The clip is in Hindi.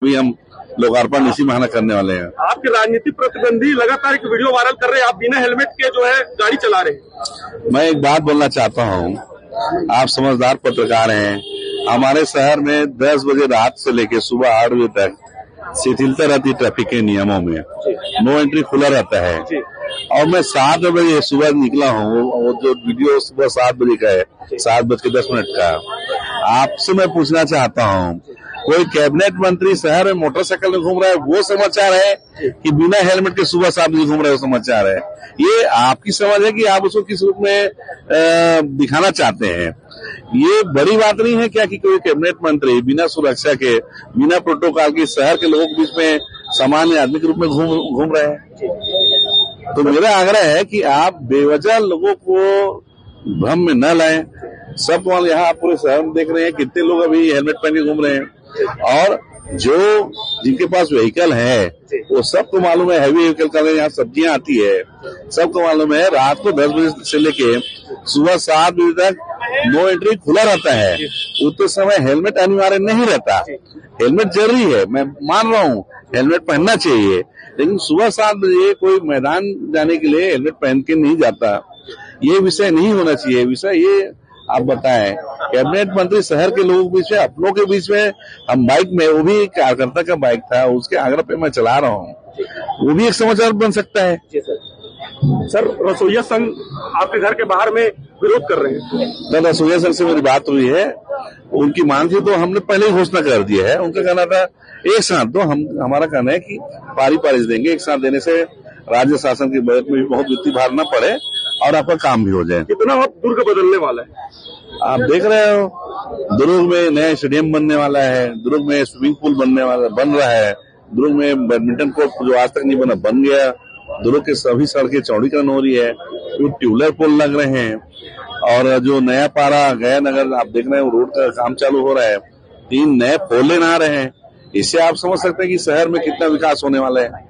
भी हम लोकार्पण इसी महीने करने वाले हैं। आपके राजनीतिक प्रतिद्वंदी लगातार एक वीडियो वायरल कर रहे हैं, आप बिना हेलमेट के जो है गाड़ी चला रहे हैं। मैं एक बात बोलना चाहता हूँ, आप समझदार पत्रकार हैं। हमारे शहर में 10 बजे रात से लेकर सुबह 8 बजे तक शिथिलता रहती है ट्रैफिक के नियमों में, नो एंट्री खुला रहता है। और मैं 7 बजे सुबह निकला हूँ, वो जो वीडियो सुबह 7 बजे का है, 7:10 का। आपसे मैं पूछना चाहता हूँ, कोई कैबिनेट मंत्री शहर में मोटरसाइकिल में घूम रहा है वो समाचार है कि बिना हेलमेट के सुबह 7 बजे घूम रहा है वो समाचार है? ये आपकी समझ है कि आप उसको किस रूप में दिखाना चाहते हैं? ये बड़ी बात नहीं है क्या कि कोई कैबिनेट मंत्री बिना सुरक्षा के, बिना प्रोटोकॉल के शहर के लोगों के बीच में सामान्य आदमी के रूप में घूम रहे हैं? तो मेरा आग्रह है कि आप बेवजह लोगों को भ्रम में न लाएं। सब तो यहाँ आप पूरे शहर में देख रहे हैं कितने लोग अभी हेलमेट पहन के घूम रहे हैं, और जो जिनके पास व्हीकल है वो सबको मालूम है, हैवी व्हीकल का यहाँ सब्जियां आती है, सबको मालूम है रात को 10 बजे से लेके सुबह 7 बजे तक नो एंट्री खुला रहता है। उतने समय हेलमेट अनिवार्य नहीं रहता। हेलमेट जरूरी है, मैं मान रहा हूँ, हेलमेट पहनना चाहिए, लेकिन सुबह 7 बजे कोई मैदान जाने के लिए हेलमेट पहन के नहीं जाता। ये विषय नहीं होना चाहिए। विषय ये आप बताएं, कैबिनेट मंत्री शहर के लोगों के बीच में, अपनों के बीच में, हम बाइक में, वो भी कार्यकर्ता का बाइक था, उसके आग्रह पे मैं चला रहा हूँ, वो भी एक समाचार बन सकता है। सर, रसोइया संघ आपके घर के बाहर में विरोध कर रहे हैं। रसोइया संघ से मेरी बात हुई है, उनकी मांग थी तो हमने पहले ही घोषणा कर दी है। उनका कहना था एक साथ दो, हमारा कहना है कि पारी देंगे। एक साथ देने से राज्य शासन के बजट में भी बहुत वित्तीय भार न पड़े और आपका काम भी हो जाए। कितना अब दुर्ग बदलने वाला है आप देख रहे हो, दुर्ग में नया स्टेडियम बनने वाला है, दुर्ग में स्विमिंग पूल बन रहा है, दुर्ग में बैडमिंटन कोर्ट जो आज तक नहीं बना बन गया, दुर्ग के सभी सड़कें चौड़ीकरण हो रही है, ट्यूबवेल पोल लग रहे हैं, और जो नया पारा गया नगर आप देख रहे हैं रोड का काम चालू हो रहा है, 3 नए फोर लेन आ रहे हैं। इससे आप समझ सकते हैं कि शहर में कितना विकास होने वाला है।